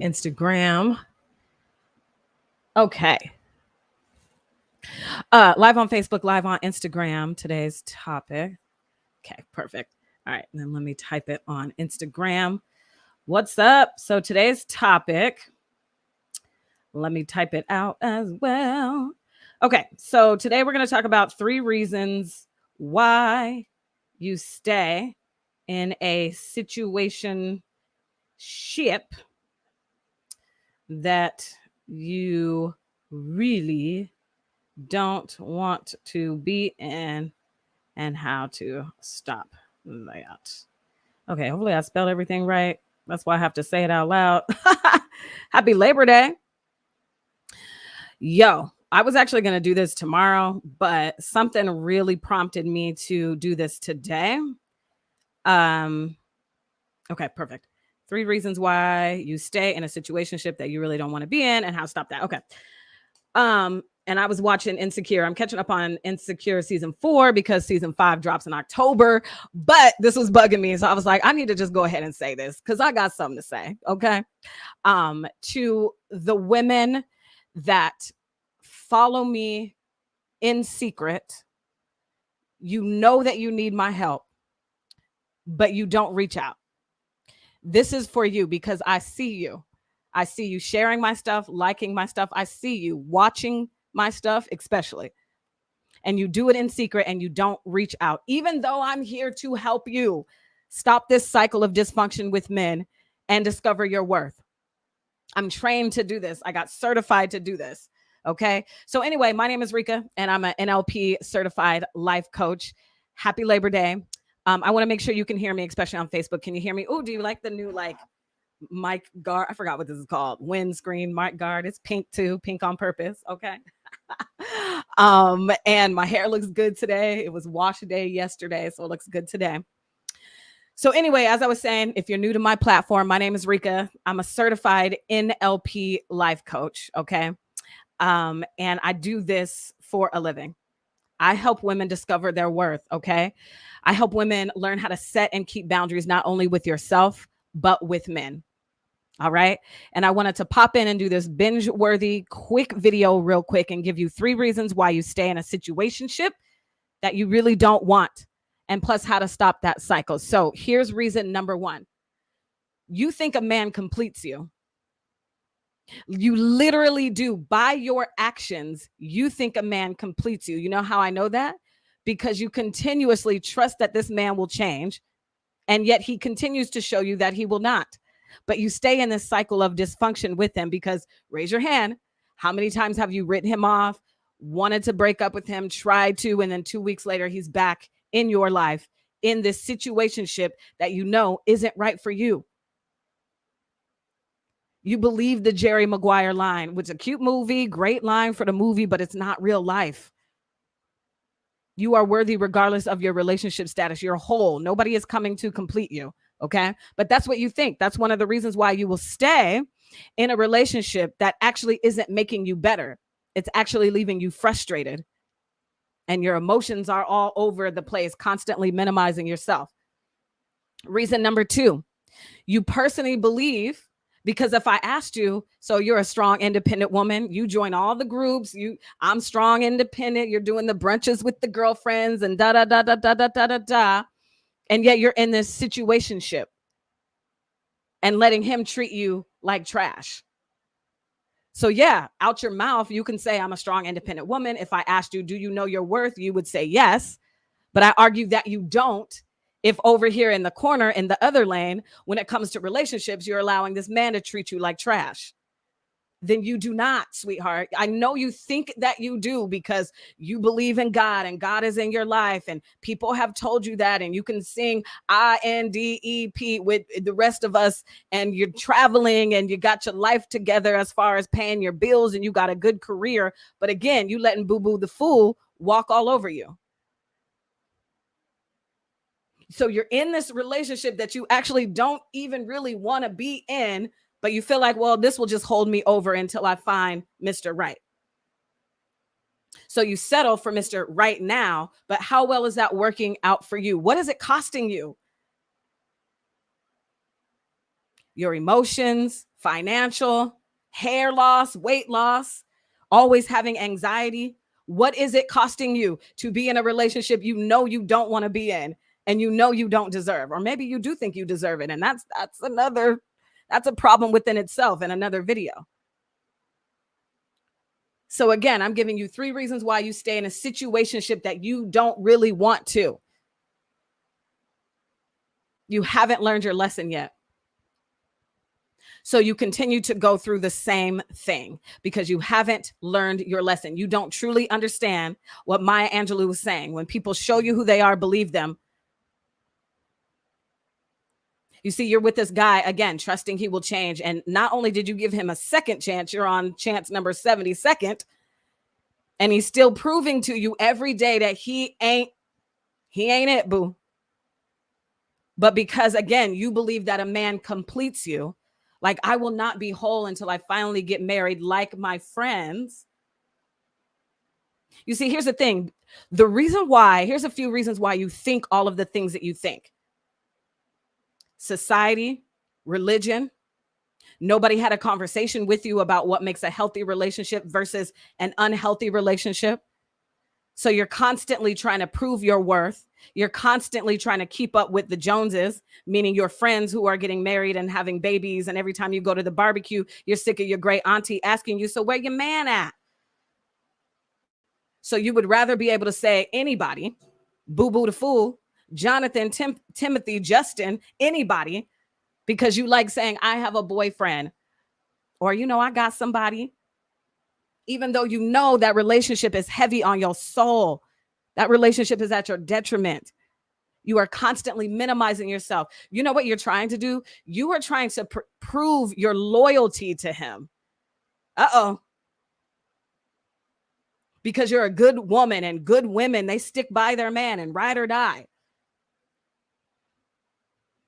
Instagram. Okay. Live on Facebook, live on Instagram. Today's topic. Okay, perfect. All right, and then let me type it on Instagram. What's up? So today's topic, let me type it out as well. Okay, so today we're going to talk about 3 reasons why you stay in a situation ship that you really don't want to be in and how to stop that. Okay, hopefully I spelled everything right. That's why I have to say it out loud. Happy Labor Day. Yo, I was actually going to do this tomorrow, but something really prompted me to do this today. Okay, perfect. 3 reasons why you stay in a situationship that you really don't want to be in and how to stop that. Okay. And I was watching Insecure. I'm catching up on Insecure season 4 because season 5 drops in October, but this was bugging me. So I was like, I need to just go ahead and say this because I got something to say. Okay. To the women that follow me in secret, you know that you need my help, but you don't reach out. This is for you because I see you. I see you sharing my stuff, liking my stuff. I see you watching my stuff, especially. And you do it in secret and you don't reach out, even though I'm here to help you stop this cycle of dysfunction with men and discover your worth. I'm trained to do this. I got certified to do this. Okay. So anyway, my name is Rika and I'm an NLP certified life coach. Happy Labor Day. I want to make sure you can hear me, especially on Facebook. Can you hear me? Oh, do you like the new mic guard? I forgot what this is called. Windscreen mic guard. It's pink too. Pink on purpose. Okay. And my hair looks good today. It was wash day yesterday, so it looks good today. So anyway, as I was saying, if you're new to my platform, my name is Rika. I'm a certified NLP life coach. Okay. And I do this for a living. I help women discover their worth. Okay. I help women learn how to set and keep boundaries, not only with yourself, but with men. All right. And I wanted to pop in and do this binge worthy quick video real quick and give you 3 reasons why you stay in a situationship that you really don't want. And plus how to stop that cycle. So here's reason number 1. You think a man completes you. You literally do. By your actions, you think a man completes you. You know how I know that? Because you continuously trust that this man will change. And yet he continues to show you that he will not. But you stay in this cycle of dysfunction with him because, raise your hand, how many times have you written him off, wanted to break up with him, tried to, and then 2 weeks later, he's back in your life in this situationship that you know isn't right for you. You believe the Jerry Maguire line, which is a cute movie, great line for the movie, but it's not real life. You are worthy regardless of your relationship status. You're whole. Nobody is coming to complete you. Okay. But that's what you think. That's one of the reasons why you will stay in a relationship that actually isn't making you better. It's actually leaving you frustrated. And your emotions are all over the place, constantly minimizing yourself. Reason number 2, you personally believe, because if I asked you, so you're a strong, independent woman, you join all the groups, I'm strong, independent, you're doing the brunches with the girlfriends and da da da da da da da da da, and yet you're in this situationship and letting him treat you like trash. So yeah, out your mouth, you can say I'm a strong, independent woman. If I asked you, do you know your worth? You would say yes, but I argue that you don't. If over here in the corner, in the other lane, when it comes to relationships, you're allowing this man to treat you like trash, then you do not, sweetheart. I know you think that you do because you believe in God and God is in your life and people have told you that, and you can sing INDEP with the rest of us, and you're traveling and you got your life together as far as paying your bills and you got a good career. But again, you letting Boo Boo the fool walk all over you. So you're in this relationship that you actually don't even really want to be in, but you feel like, well, this will just hold me over until I find Mr. Right. So you settle for Mr. Right now, but how well is that working out for you? What is it costing you? Your emotions, financial, hair loss, weight loss, always having anxiety. What is it costing you to be in a relationship you know you don't want to be in and you know you don't deserve? Or maybe you do think you deserve it. And that's a problem within itself in another video. So again, I'm giving you 3 reasons why you stay in a situationship that you don't really want to. You haven't learned your lesson yet. So you continue to go through the same thing because you haven't learned your lesson. You don't truly understand what Maya Angelou was saying. When people show you who they are, believe them. You see, you're with this guy, again, trusting he will change. And not only did you give him a second chance, you're on chance number 72nd. And he's still proving to you every day that he ain't it, boo. But because, again, you believe that a man completes you, like, I will not be whole until I finally get married like my friends. You see, here's the thing. Here's a few reasons why you think all of the things that you think. Society, religion. Nobody had a conversation with you about what makes a healthy relationship versus an unhealthy relationship. So you're constantly trying to prove your worth. You're constantly trying to keep up with the Joneses, meaning your friends who are getting married and having babies. And every time you go to the barbecue, you're sick of your great auntie asking you, so where your man at? So you would rather be able to say anybody, Boo Boo the Fool, Jonathan, Timothy, Justin, anybody, because you like saying, I have a boyfriend, or, I got somebody. Even though you know that relationship is heavy on your soul, that relationship is at your detriment. You are constantly minimizing yourself. You know what you're trying to do? You are trying to prove your loyalty to him. Because you're a good woman, and good women, they stick by their man and ride or die.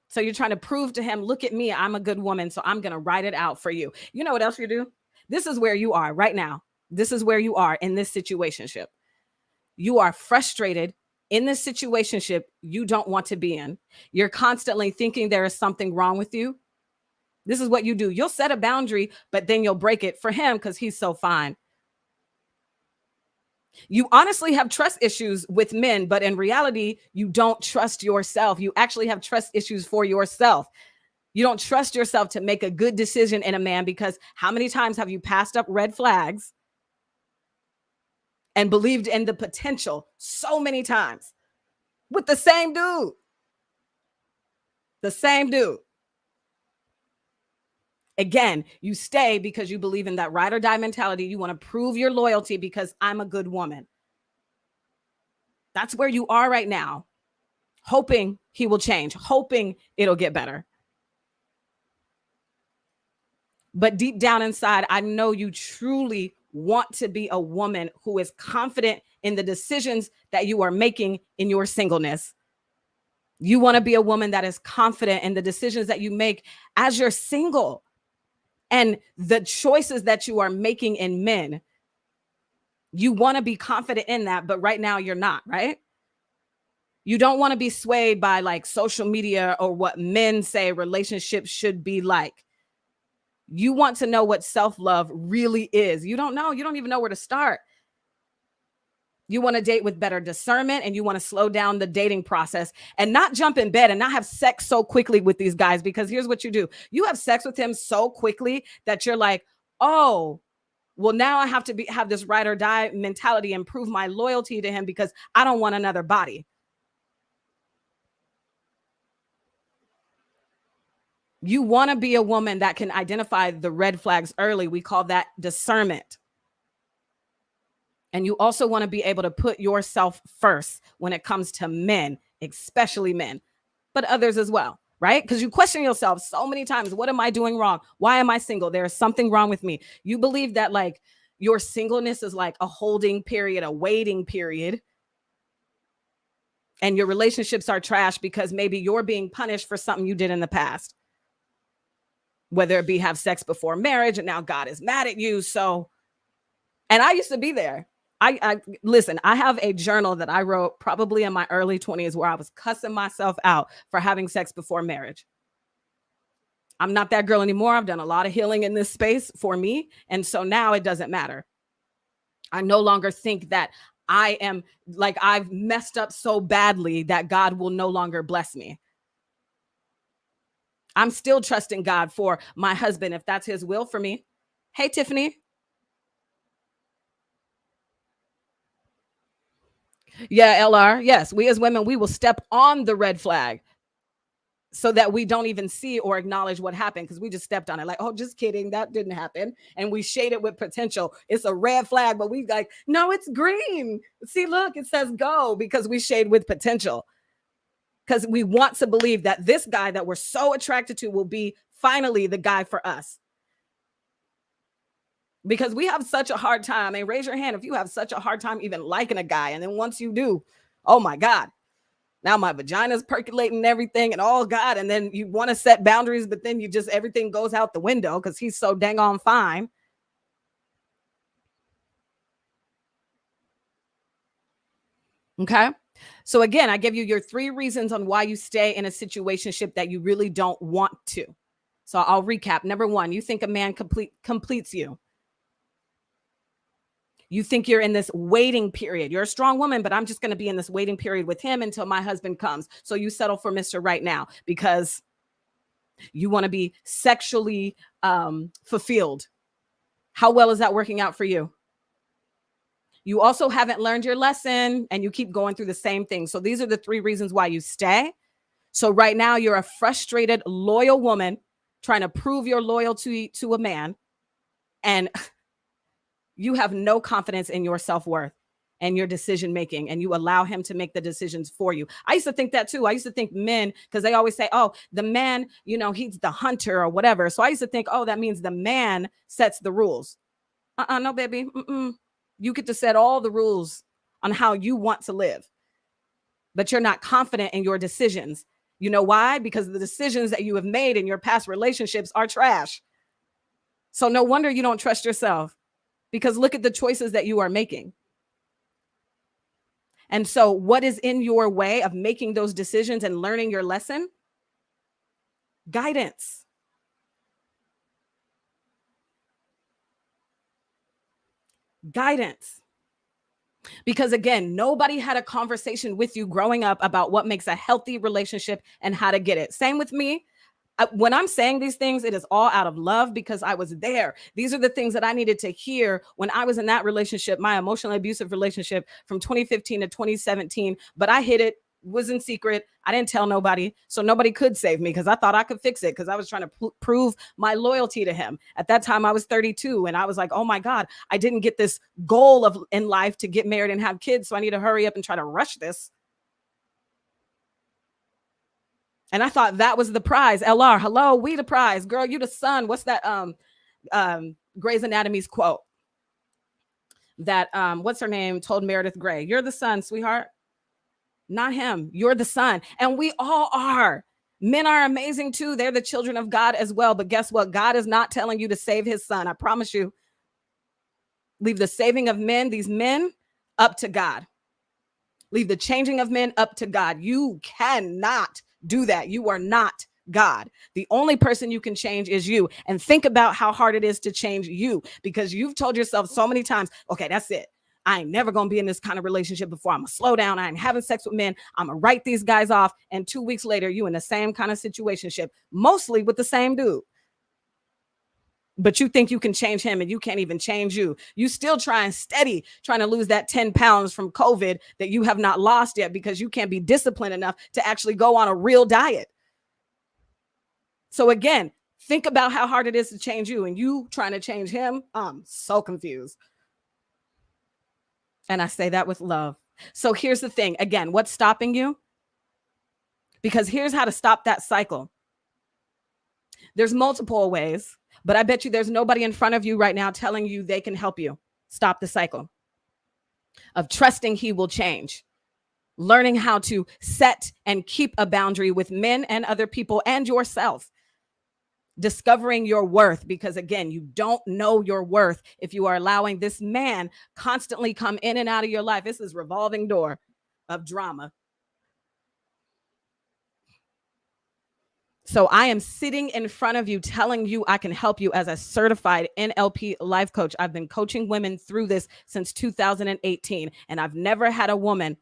So you're trying to prove to him, look at me, I'm a good woman, so I'm going to ride it out for you. You know what else you do? This is where you are right now. This is where you are in this situationship. You are frustrated in this situationship you don't want to be in. You're constantly thinking there is something wrong with you. This is what you do. You'll set a boundary, but then you'll break it for him because he's so fine. You honestly have trust issues with men, but in reality, you don't trust yourself. You actually have trust issues for yourself. You don't trust yourself to make a good decision in a man, because how many times have you passed up red flags and believed in the potential so many times with the same dude? The same dude. Again, you stay because you believe in that ride or die mentality. You want to prove your loyalty because I'm a good woman. That's where you are right now, hoping he will change, hoping it'll get better. But deep down inside, I know you truly want to be a woman who is confident in the decisions that you are making in your singleness. You want to be a woman that is confident in the decisions that you make as you're single and the choices that you are making in men. You want to be confident in that, but right now you're not, right? You don't want to be swayed by like social media or what men say relationships should be like. You want to know what self-love really is. You don't know. You don't even know where to start. You want to date with better discernment, and you want to slow down the dating process and not jump in bed and not have sex so quickly with these guys, because here's what you do. You have sex with him so quickly that you're like, oh, well, now I have to have this ride or die mentality and prove my loyalty to him because I don't want another body. You want to be a woman that can identify the red flags early. We call that discernment. And you also want to be able to put yourself first when it comes to men, especially men, but others as well, right? Because you question yourself so many times. What am I doing wrong? Why am I single? There is something wrong with me. You believe that like your singleness is like a holding period, a waiting period. And your relationships are trash because maybe you're being punished for something you did in the past. Whether it be have sex before marriage and now God is mad at you. So, and I used to be there. I listen, I have a journal that I wrote probably in my early 20s where I was cussing myself out for having sex before marriage. I'm not that girl anymore. I've done a lot of healing in this space for me. And so now it doesn't matter. I no longer think that I am like I've messed up so badly that God will no longer bless me. I'm still trusting God for my husband if that's his will for me. Hey, Tiffany. Yeah, LR. Yes, we as women, we will step on the red flag so that we don't even see or acknowledge what happened because we just stepped on it. Like, oh, just kidding. That didn't happen. And we shade it with potential. It's a red flag, but we like, no, it's green. See, look, it says go because we shade with potential. Because we want to believe that this guy that we're so attracted to will be finally the guy for us. Because we have such a hard time. I mean, raise your hand if you have such a hard time even liking a guy. And then once you do, oh my God, now my vagina's percolating and everything and all God. And then you want to set boundaries, but then you just, everything goes out the window because he's so dang on fine. Okay. So again, I give you your 3 reasons on why you stay in a situationship that you really don't want to. So I'll recap. Number 1, you think a man completes you. You think you're in this waiting period. You're a strong woman, but I'm just going to be in this waiting period with him until my husband comes. So you settle for Mr. Right now because you want to be sexually fulfilled. How well is that working out for you? You also haven't learned your lesson and you keep going through the same thing. So these are the 3 reasons why you stay. So right now you're a frustrated, loyal woman trying to prove your loyalty to a man. And you have no confidence in your self-worth and your decision making, and you allow him to make the decisions for you. I used to think that too. I used to think men, because they always say, oh, the man, you know, he's the hunter or whatever. So I used to think, oh, that means the man sets the rules. No, baby. You get to set all the rules on how you want to live, but you're not confident in your decisions. You know why? Because the decisions that you have made in your past relationships are trash. So no wonder you don't trust yourself. Because look at the choices that you are making. And so what is in your way of making those decisions and learning your lesson? Guidance. Guidance. Because again, nobody had a conversation with you growing up about what makes a healthy relationship and how to get it. Same with me. When I'm saying these things, it is all out of love because I was there. These are the things that I needed to hear when I was in that relationship, my emotionally abusive relationship from 2015 to 2017. But I hid it, was in secret. I didn't tell nobody. So nobody could save me because I thought I could fix it because I was trying to prove my loyalty to him. At that time, I was 32 and I was like, oh my God, I didn't get this goal of in life to get married and have kids. So I need to hurry up and try to rush this. And I thought that was the prize. LR, hello, we the prize. Girl, you the sun. What's that Grey's Anatomy's quote? That what's her name told Meredith Grey, you're the sun, sweetheart. Not him. You're the sun. And we all are. Men are amazing too. They're the children of God as well. But guess what? God is not telling you to save his son. I promise you. Leave the saving of men, these men, up to God. Leave the changing of men up to God. You cannot do that. You are not God. The only person you can change is you. And think about how hard it is to change you because you've told yourself so many times, okay, that's it. I ain't never going to be in this kind of relationship before. I'm going to slow down. I ain't having sex with men. I'm going to write these guys off. And 2 weeks later, you in the same kind of situationship, mostly with the same dude. But you think you can change him and you can't even change you. You still trying to lose that 10 pounds from COVID that you have not lost yet because you can't be disciplined enough to actually go on a real diet. So again, think about how hard it is to change you and you trying to change him. I'm so confused. And I say that with love. So here's the thing. Again, what's stopping you? Because here's how to stop that cycle. There's multiple ways, but I bet you there's nobody in front of you right now telling you they can help you stop the cycle of trusting he will change, learning how to set and keep a boundary with men and other people and yourself, discovering your worth. Because again, you don't know your worth if you are allowing this man constantly come in and out of your life. This is revolving door of drama. So I am sitting in front of you telling you I can help you as a certified NLP life coach. I've been coaching women through this since 2018, and I've never had a woman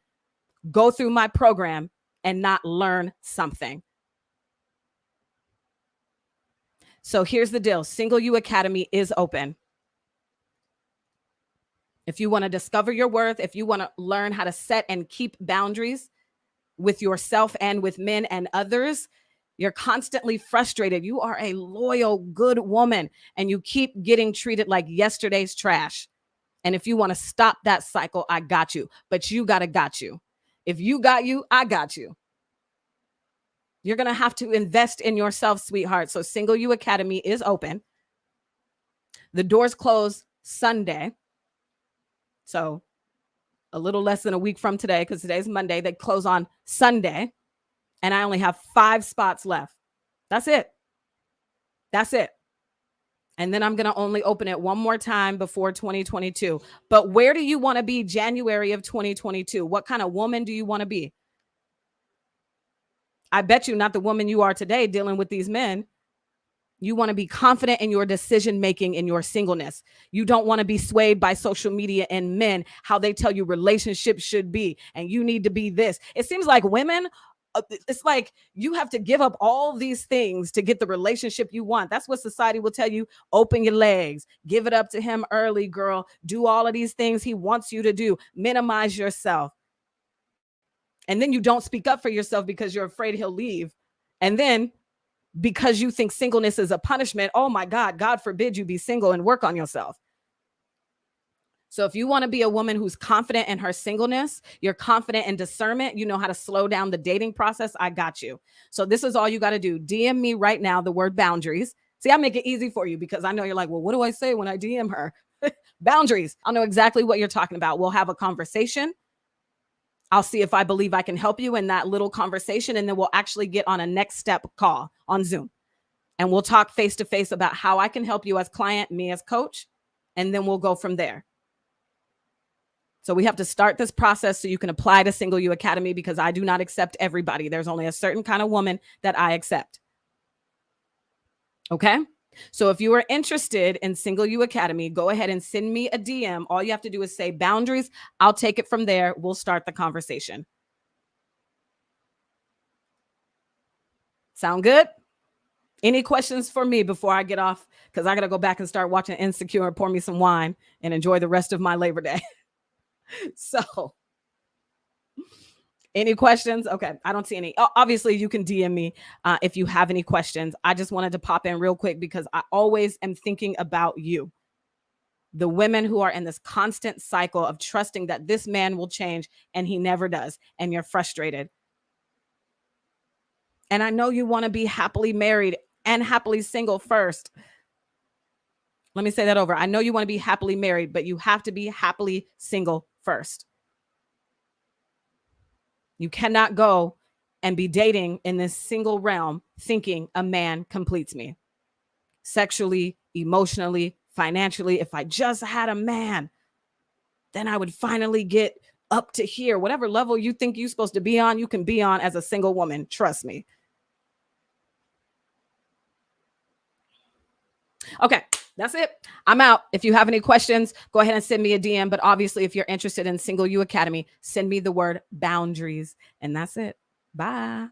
go through my program and not learn something. So here's the deal. Single You Academy is open. If you want to discover your worth, if you want to learn how to set and keep boundaries with yourself and with men and others, you're constantly frustrated. You are a loyal, good woman, and you keep getting treated like yesterday's trash. And if you want to stop that cycle, I got you. But you got you. If you got you, I got you. You're going to have to invest in yourself, sweetheart. So Single You Academy is open. The doors close Sunday. So a little less than a week from today, because today's Monday. They close on Sunday. And I only have 5 spots left. That's it. That's it. And then I'm going to only open it one more time before 2022. But where do you want to be January of 2022? What kind of woman do you want to be? I bet you not the woman you are today dealing with these men. You want to be confident in your decision-making in your singleness. You don't want to be swayed by social media and men, how they tell you relationships should be, and you need to be this. It seems like women, it's like you have to give up all these things to get the relationship you want. That's what society will tell you. Open your legs, give it up to him early, girl. Do all of these things he wants you to do. Minimize yourself. And then you don't speak up for yourself because you're afraid he'll leave. And then because you think singleness is a punishment, oh my God, God forbid you be single and work on yourself. So if you want to be a woman who's confident in her singleness, you're confident in discernment, you know how to slow down the dating process, I got you. So this is all you got to do. DM me right now the word boundaries. See, I make it easy for you because I know you're like, well, what do I say when I DM her? Boundaries. I'll know exactly what you're talking about. We'll have a conversation. I'll see if I believe I can help you in that little conversation. And then we'll actually get on a next step call on Zoom. And we'll talk face to face about how I can help you as client, me as coach. And then we'll go from there. So we have to start this process so you can apply to Single You Academy, because I do not accept everybody. There's only a certain kind of woman that I accept. Okay? So if you are interested in Single You Academy, go ahead and send me a DM. All you have to do is say boundaries. I'll take it from there. We'll start the conversation. Sound good? Any questions for me before I get off? Because I got to go back and start watching Insecure and pour me some wine and enjoy the rest of my Labor Day. So any questions? Okay. I don't see any. Obviously, you can DM me if you have any questions. I just wanted to pop in real quick because I always am thinking about you. The women who are in this constant cycle of trusting that this man will change and he never does. And you're frustrated. And I know you want to be happily married and happily single first. Let me say that over. I know you want to be happily married, but you have to be happily single first. You cannot go and be dating in this single realm thinking a man completes me sexually, emotionally, financially. If I just had a man, then I would finally get up to here. Whatever level you think you're supposed to be on, you can be on as a single woman. Trust me. Okay. That's it. I'm out. If you have any questions, go ahead and send me a DM. But obviously, if you're interested in Single You Academy, send me the word boundaries. And that's it. Bye.